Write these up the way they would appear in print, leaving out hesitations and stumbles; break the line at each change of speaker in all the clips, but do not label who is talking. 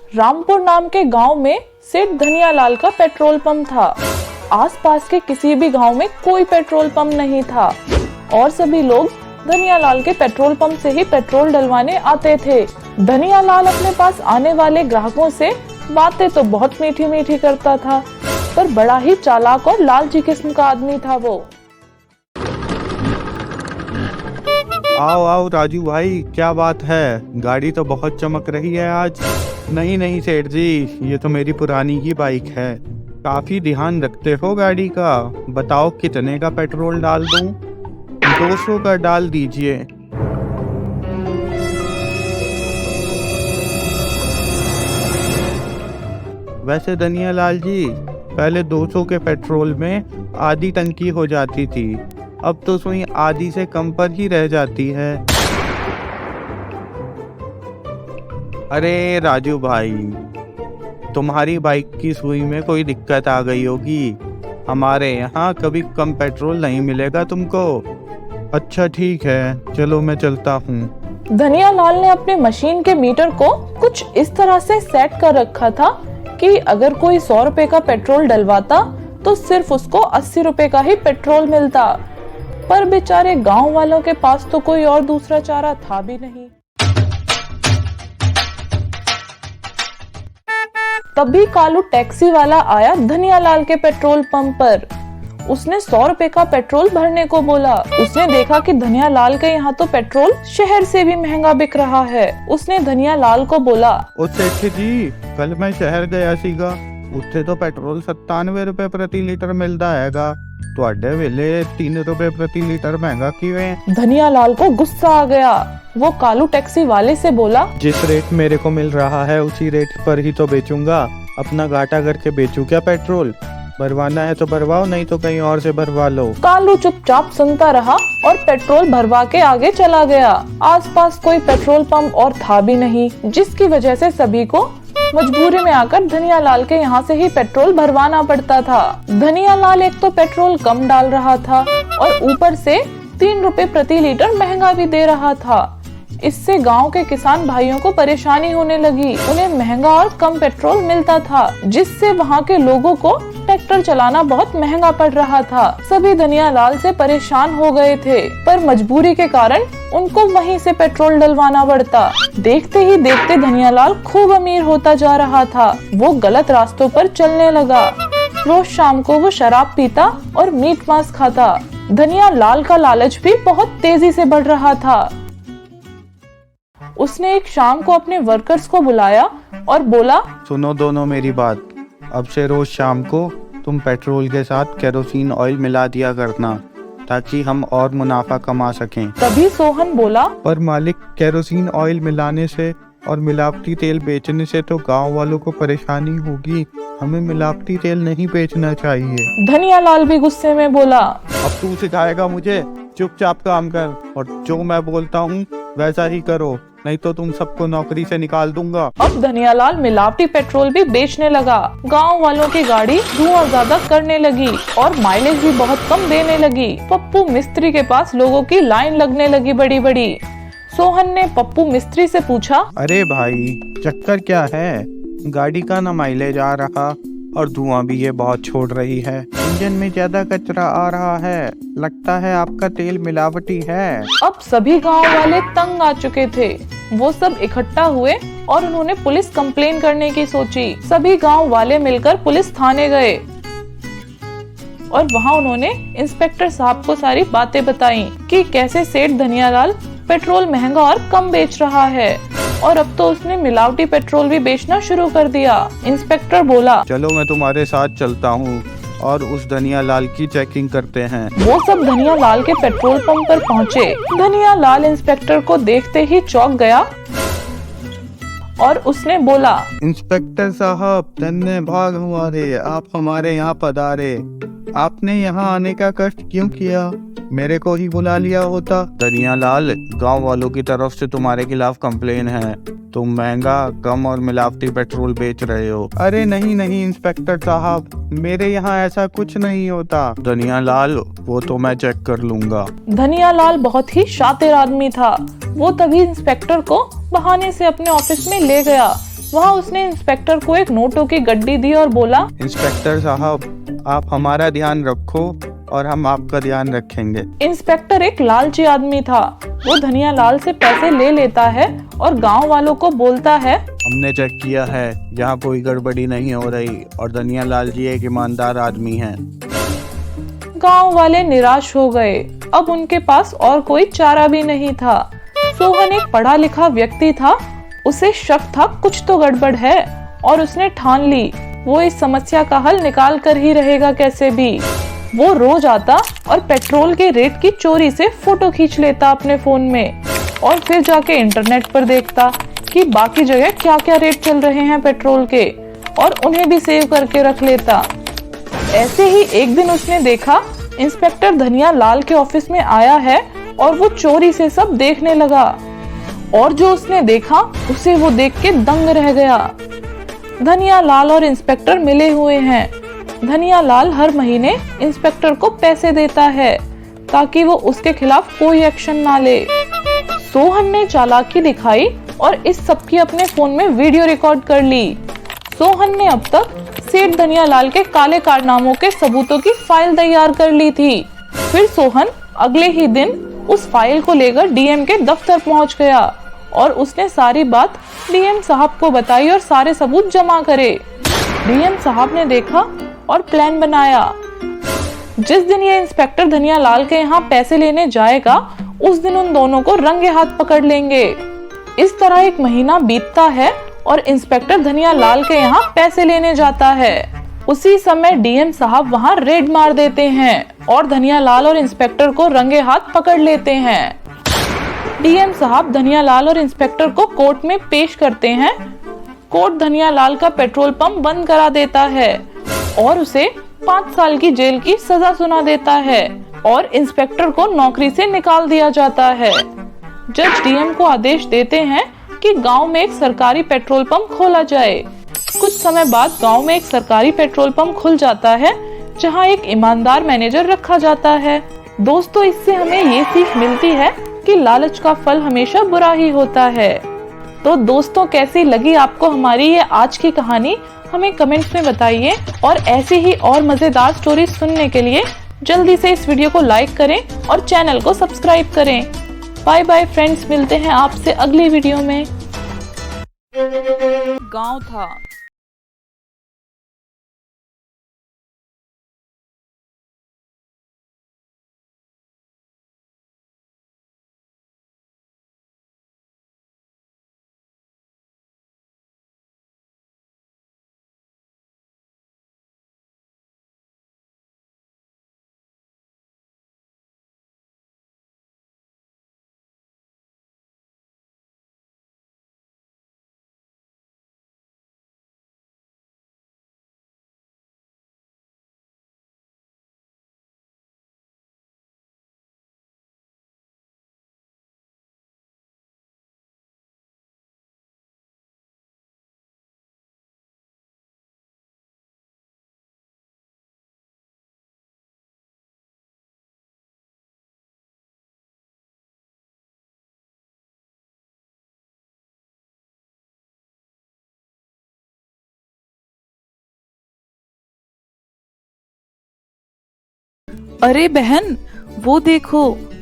रामपुर नाम के गांव में सेठ धनियालाल का पेट्रोल पंप था। आसपास के किसी भी गांव में कोई पेट्रोल पंप नहीं था और सभी लोग धनियालाल के पेट्रोल पंप से ही पेट्रोल डलवाने आते थे। धनियालाल अपने पास आने वाले ग्राहकों से बातें तो बहुत मीठी मीठी करता था, पर बड़ा ही चालाक और लालची किस्म का आदमी था वो।
आओ आओ राजू भाई, क्या बात है? गाड़ी तो बहुत चमक रही है आज। नहीं सेठ जी, ये तो मेरी पुरानी ही बाइक है। काफी ध्यान रखते हो गाड़ी का। बताओ कितने का पेट्रोल डाल दूं? 200 का डाल दीजिए। वैसे धनियालाल जी, पहले 200 के पेट्रोल में आधी टंकी हो जाती थी, अब तो सुई आधी से कम पर ही रह जाती है। अरे राजू भाई, तुम्हारी बाइक की सुई में कोई दिक्कत आ गई होगी। हमारे यहाँ कभी कम पेट्रोल नहीं मिलेगा तुमको। अच्छा ठीक है, चलो मैं चलता हूँ।
धनियालाल ने अपने मशीन के मीटर को कुछ इस तरह से सेट कर रखा था कि अगर कोई 100 रुपए का पेट्रोल डलवाता तो सिर्फ उसको 80 रुपए का ही पेट्रोल मिलता। पर बेचारे गांव वालों के पास तो कोई और दूसरा चारा था भी नहीं। तभी कालू टैक्सी वाला आया धनियालाल के पेट्रोल पंप पर। उसने 100 रुपए का पेट्रोल भरने को बोला। उसने देखा कि धनियालाल के यहाँ तो पेट्रोल शहर से भी महंगा बिक रहा है। उसने धनियालाल को बोला,
ओ सेठ जी, कल मैं शहर गया सीगा, उत्थे तो पेट्रोल 97 रुपए प्रति लीटर मिलता हैगा। ਤੁਹਾਡੇ ਵੇਲੇ 3 रुपए प्रति लीटर महंगा क्यों है?
धनियालाल को गुस्सा आ गया। वो कालू टैक्सी वाले से बोला,
जिस रेट मेरे को मिल रहा है उसी रेट पर ही तो बेचूंगा। अपना घाटा करके बेचूं क्या पेट्रोल? भरवाना है तो भरवाओ, नहीं तो कहीं और से भरवा लो।
कालू चुपचाप सुनता रहा और पेट्रोल भरवा के आगे चला गया। आसपास कोई पेट्रोल पंप और था भी नहीं, जिसकी वजह से सभी को मजबूरी में आकर धनियालाल के यहाँ से ही पेट्रोल भरवाना पड़ता था। धनियालाल एक तो पेट्रोल कम डाल रहा था और ऊपर से 3 रुपए प्रति लीटर महंगा भी दे रहा था। इससे गांव के किसान भाइयों को परेशानी होने लगी। उन्हें महंगा और कम पेट्रोल मिलता था, जिससे वहां के लोगों को ट्रैक्टर चलाना बहुत महंगा पड़ रहा था। सभी धनियालाल से परेशान हो गए थे, पर मजबूरी के कारण उनको वहीं से पेट्रोल डलवाना पड़ता। देखते ही देखते धनियालाल खूब अमीर होता जा रहा था। वो गलत रास्तों पर चलने लगा। रोज शाम को वो शराब पीता और मीट मांस खाता। धनियालाल का लालच भी बहुत तेजी से बढ़ रहा था। उसने एक शाम को अपने वर्कर्स को बुलाया और बोला,
सुनो दोनों मेरी बात। अब से रोज शाम को तुम पेट्रोल के साथ केरोसिन ऑयल मिला दिया करना, ताकि हम और मुनाफा कमा सकें।
तभी सोहन बोला,
पर मालिक, केरोसिन ऑयल मिलाने से और मिलावटी तेल बेचने से तो गांव वालों को परेशानी होगी। हमें मिलावटी तेल नहीं बेचना चाहिए।
धनियालाल भी गुस्से में बोला,
अब तू सिखाएगा मुझे? चुपचाप काम कर और जो मैं बोलता हूँ वैसा ही करो, नहीं तो तुम सबको नौकरी से निकाल दूंगा।
अब धनियालाल मिलावटी पेट्रोल भी बेचने लगा। गांव वालों की गाड़ी धुआं ज्यादा करने लगी और माइलेज भी बहुत कम देने लगी। पप्पू मिस्त्री के पास लोगों की लाइन लगने लगी बड़ी बड़ी। सोहन ने पप्पू मिस्त्री से पूछा,
अरे भाई, चक्कर क्या है? गाड़ी का ना माइलेज आ रहा और धुआं भी ये बहुत छोड़ रही है। इंजन में ज्यादा कचरा आ रहा है, लगता है आपका तेल मिलावटी है।
अब सभी गांव वाले तंग आ चुके थे। वो सब इकट्ठा हुए और उन्होंने पुलिस कंप्लेन करने की सोची। सभी गांव वाले मिलकर पुलिस थाने गए और वहां उन्होंने इंस्पेक्टर साहब को सारी बातें बताई कि कैसे सेठ धनियालाल पेट्रोल महंगा और कम बेच रहा है और अब तो उसने मिलावटी पेट्रोल भी बेचना शुरू कर दिया। इंस्पेक्टर बोला,
चलो मैं तुम्हारे साथ चलता हूँ और उस धनियालाल की चेकिंग करते हैं।
वो सब धनियालाल के पेट्रोल पंप पर पहुँचे। धनियालाल इंस्पेक्टर को देखते ही चौंक गया और उसने बोला,
इंस्पेक्टर साहब, धन्यवाद हमारे, आप हमारे यहाँ पधारे। आपने यहाँ आने का कष्ट क्यों किया? मेरे को ही बुला लिया होता। धनियालाल, गांव वालों की तरफ से तुम्हारे खिलाफ कंप्लेन है। तुम महंगा, कम और मिलावटी पेट्रोल बेच रहे हो। अरे नहीं इंस्पेक्टर साहब, मेरे यहाँ ऐसा कुछ नहीं होता। धनियालाल, वो तो मैं चेक कर लूंगा।
धनियालाल बहुत ही शातिर आदमी था। वो तभी इंस्पेक्टर को बहाने से अपने ऑफिस में ले गया वहाँ उसने इंस्पेक्टर को एक नोटों की गड्डी दी और बोला,
इंस्पेक्टर साहब, आप हमारा ध्यान रखो और हम आपका ध्यान रखेंगे।
इंस्पेक्टर एक लालची आदमी था। वो धनिया लाल से पैसे ले लेता है और गांव वालों को बोलता है,
हमने चेक किया है, यहाँ कोई गड़बड़ी नहीं हो रही और धनिया लाल जी एक ईमानदार आदमी हैं।
गांव वाले निराश हो गए। अब उनके पास और कोई चारा भी नहीं था। सोहन एक पढ़ा लिखा व्यक्ति था। उसे शक था कुछ तो गड़बड़ है और उसने ठान ली वो इस समस्या का हल निकाल कर ही रहेगा कैसे भी। वो रोज आता और पेट्रोल के रेट की चोरी से फोटो खींच लेता अपने फोन में और फिर जाके इंटरनेट पर देखता कि बाकी जगह क्या क्या रेट चल रहे हैं पेट्रोल के और उन्हें भी सेव करके रख लेता। ऐसे ही एक दिन उसने देखा इंस्पेक्टर धनिया लाल के ऑफिस में आया है और वो चोरी से सब देखने लगा और जो उसने देखा उसे वो देख के दंग रह गया। धनिया लाल और इंस्पेक्टर मिले हुए हैं। धनिया लाल हर महीने इंस्पेक्टर को पैसे देता है ताकि वो उसके खिलाफ कोई एक्शन ना ले। सोहन ने चालाकी दिखाई और इस सब की अपने फोन में वीडियो रिकॉर्ड कर ली। सोहन ने अब तक सेठ धनिया लाल के काले कारनामों के सबूतों की फाइल तैयार कर ली थी। फिर सोहन अगले ही दिन उस फाइल को लेकर डीएम के दफ्तर पहुंच गया और उसने सारी बात डीएम साहब को बताई और सारे सबूत जमा करे। डीएम साहब ने देखा और प्लान बनाया। जिस दिन ये इंस्पेक्टर धनिया लाल के यहाँ पैसे लेने जाएगा उस दिन उन दोनों को रंगे हाथ पकड़ लेंगे। इस तरह एक महीना बीतता है और इंस्पेक्टर धनिया लाल के यहाँ पैसे लेने जाता है। उसी समय डीएम साहब वहाँ रेड मार देते हैं और धनिया लाल और इंस्पेक्टर को रंगे हाथ पकड़ लेते हैं। डीएम साहब धनिया लाल और इंस्पेक्टर को कोर्ट में पेश करते हैं। कोर्ट धनिया लाल का पेट्रोल पंप बंद करा देता है और उसे 5 साल की जेल की सजा सुना देता है और इंस्पेक्टर को नौकरी से निकाल दिया जाता है। जज डीएम को आदेश देते हैं कि गांव में एक सरकारी पेट्रोल पंप खोला जाए। कुछ समय बाद गांव में एक सरकारी पेट्रोल पंप खुल जाता है जहां एक ईमानदार मैनेजर रखा जाता है। दोस्तों, इससे हमें ये सीख मिलती है कि लालच का फल हमेशा बुरा ही होता है। तो दोस्तों, कैसी लगी आपको हमारी ये आज की कहानी, हमें कमेंट्स में बताइए और ऐसे ही और मजेदार स्टोरी सुनने के लिए जल्दी से इस वीडियो को लाइक करें और चैनल को सब्सक्राइब करें। बाय बाय फ्रेंड्स, मिलते हैं आपसे अगली वीडियो में। गांव था। अरे बहन, वो देखो,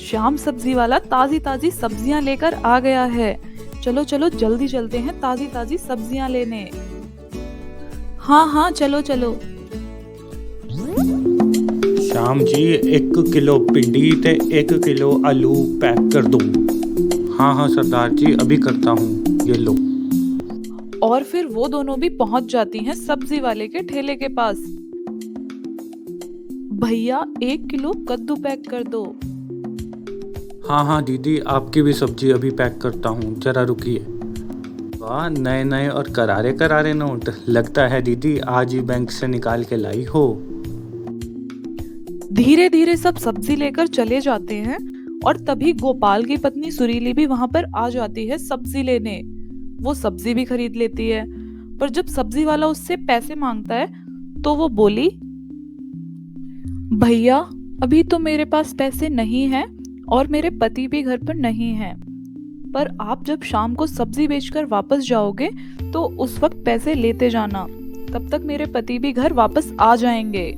श्याम सब्जी वाला ताजी ताजी सब्जियां लेकर आ गया है। चलो चलो जल्दी चलते हैं ताजी ताजी सब्जियां लेने। हाँ हाँ, चलो चलो।
श्याम जी, 1 किलो भिंडी ते 1 किलो आलू पैक कर दो। हाँ हाँ सरदार जी, अभी करता हूँ, ये लो।
और फिर वो दोनों भी पहुंच जाती हैं सब्जी वाले के ठेले के पास। भैया 1 किलो कद्दू पैक कर दो।
हाँ हाँ दीदी, आपकी भी सब्जी अभी पैक करता हूँ, जरा रुकिए। वाह, नए नए और करारे करारे नोट। लगता है दीदी आज ही बैंक से निकाल के लाई हो।
धीरे धीरे सब सब्जी लेकर चले जाते हैं और तभी गोपाल की पत्नी सुरीली भी वहां पर आ जाती है सब्जी लेने। वो सब्जी भी खरीद लेती है, पर जब सब्जी वाला उससे पैसे मांगता है तो वो बोली, भैया अभी तो मेरे पास पैसे नहीं हैं और मेरे पति भी घर पर नहीं हैं। पर आप जब शाम को सब्जी बेचकर वापस जाओगे तो उस वक्त पैसे लेते जाना, तब तक मेरे पति भी घर वापस आ जाएंगे।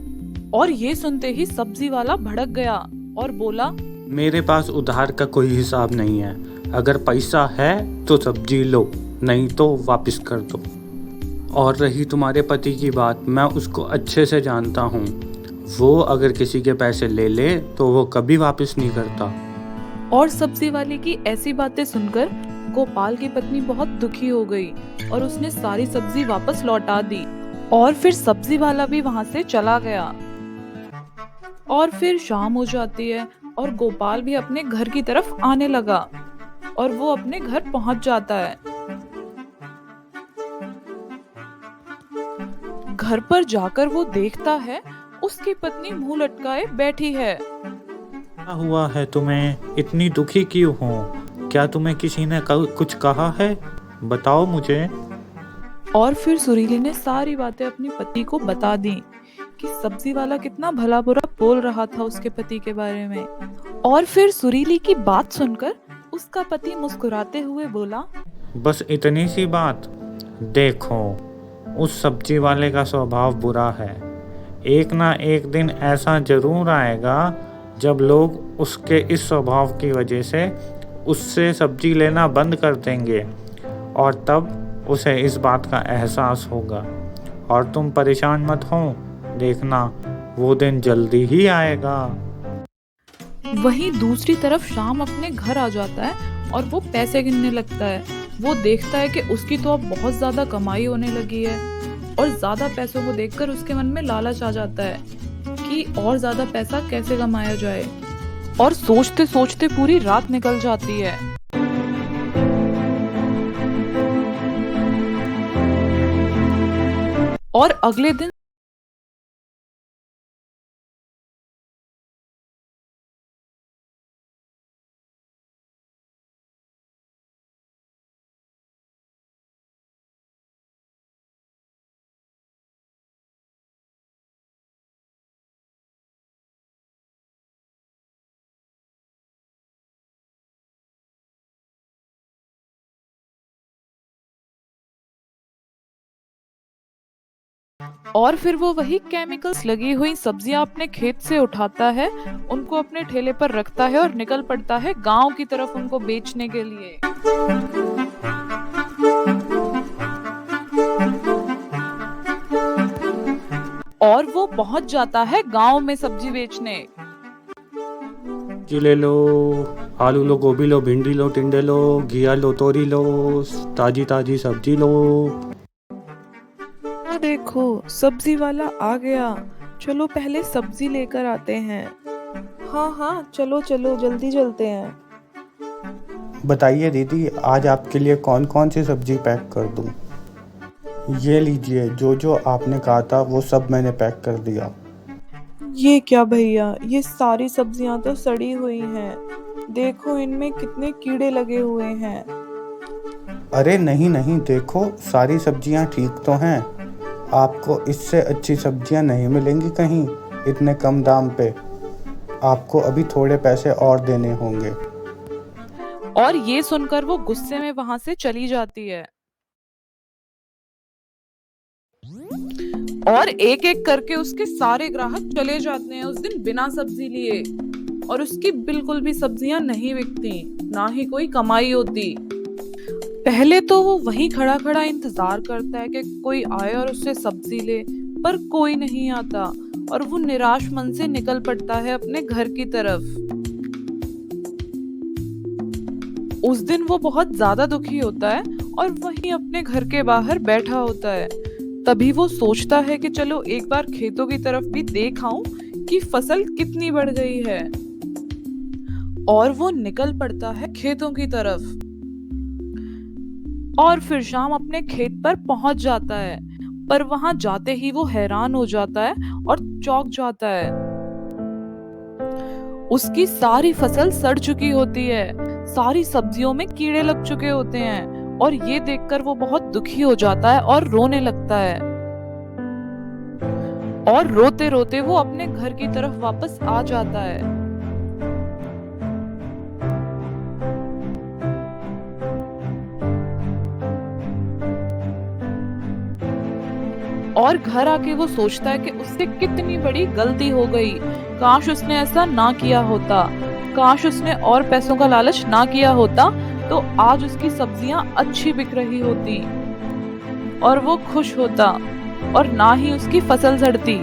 और ये सुनते ही सब्जी वाला भड़क गया और बोला,
मेरे पास उधार का कोई हिसाब नहीं है, अगर पैसा है तो सब्जी लो, नहीं तो वापस कर दो। और रही तुम्हारे पति की बात, मैं उसको अच्छे से जानता हूँ, वो अगर किसी के पैसे ले ले तो वो कभी वापस नहीं करता।
और सब्जी वाले की ऐसी बातें सुनकर गोपाल की पत्नी बहुत दुखी हो गई और उसने सारी सब्जी वापस लौटा दी। और फिर सब्जी वाला भी वहां से चला गया। और फिर शाम हो जाती है और गोपाल भी अपने घर की तरफ आने लगा और वो अपने घर पहुंच जाता है। घर पर जाकर वो देखता है उसकी पत्नी मुंह लटकाए बैठी है।
क्या हुआ है तुम्हें, इतनी दुखी क्यों हो? क्या तुम्हें किसी ने कल कुछ कहा है? बताओ मुझे।
और फिर सुरीली ने सारी बातें अपने पति को बता दी कि सब्जी वाला कितना भला बुरा बोल रहा था उसके पति के बारे में। और फिर सुरीली की बात सुनकर उसका पति मुस्कुराते हुए बोला,
बस इतनी सी बात? देखो, उस सब्जी वाले का स्वभाव बुरा है, एक ना एक दिन ऐसा जरूर आएगा जब लोग उसके इस स्वभाव की वजह से उससे सब्जी लेना बंद कर देंगे, और तब उसे इस बात का एहसास होगा। और तुम परेशान मत हो, देखना वो दिन जल्दी ही आएगा।
वहीं दूसरी तरफ शाम अपने घर आ जाता है और वो पैसे गिनने लगता है। वो देखता है कि उसकी तो अब बहुत ज्यादा कमाई होने लगी है और ज्यादा पैसों को देखकर उसके मन में लालच आ जाता है कि और ज्यादा पैसा कैसे कमाया जाए। और सोचते सोचते पूरी रात निकल जाती है। और अगले दिन और फिर वो वही केमिकल्स लगी हुई सब्जियां अपने खेत से उठाता है, उनको अपने ठेले पर रखता है और निकल पड़ता है गांव की तरफ उनको बेचने के लिए। और वो पहुंच जाता है गांव में सब्जी बेचने।
जी ले लो, आलू लो, गोभी लो, भिंडी लो, टिंडे लो, घिया लो, तोरी लो, ताजी ताजी सब्जी लो।
देखो, सब्जी वाला आ गया, चलो पहले सब्जी लेकर आते हैं। हाँ हाँ, चलो चलो, जल्दी चलते हैं।
बताइए दीदी, आज आपके लिए कौन कौन सी सब्जी पैक कर दूं? ये लीजिए, जो जो आपने कहा था वो सब मैंने पैक कर दिया।
ये क्या भैया, ये सारी सब्जियां तो सड़ी हुई हैं। देखो इनमें कितने कीड़े लगे हुए हैं।
अरे नहीं नहीं, देखो सारी सब्जियां ठीक तो हैं। आपको इससे अच्छी सब्जियां नहीं मिलेंगी कहीं इतने कम दाम पे। आपको अभी थोड़े पैसे और देने होंगे।
और ये सुनकर वो गुस्से में वहां से चली जाती है। और एक एक करके उसके सारे ग्राहक चले जाते हैं उस दिन बिना सब्जी लिए। और उसकी बिल्कुल भी सब्जियां नहीं बिकती, ना ही कोई कमाई होती। पहले तो वो वहीं खड़ा खड़ा इंतजार करता है कि कोई आए और उससे सब्जी ले, पर कोई नहीं आता और वो निराश मन से निकल पड़ता है अपने घर की तरफ। उस दिन वो बहुत ज्यादा दुखी होता है और वहीं अपने घर के बाहर बैठा होता है। तभी वो सोचता है कि चलो एक बार खेतों की तरफ भी देख आऊं कि फसल कितनी बढ़ गई है। और वो निकल पड़ता है खेतों की तरफ। और फिर शाम अपने खेत पर पहुंच जाता है, पर वहां जाते ही वो हैरान हो जाता है और चौंक जाता है। उसकी सारी फसल सड़ चुकी होती है, सारी सब्जियों में कीड़े लग चुके होते हैं। और ये देखकर वो बहुत दुखी हो जाता है और रोने लगता है। और रोते रोते वो अपने घर की तरफ वापस आ जाता है। और घर आके वो सोचता है कि उससे कितनी बड़ी गलती हो गई। काश उसने ऐसा ना किया होता, काश उसने और पैसों का लालच ना किया होता, तो आज उसकी सब्जियां अच्छी बिक रही होती और वो खुश होता और ना ही उसकी फसल झड़ती।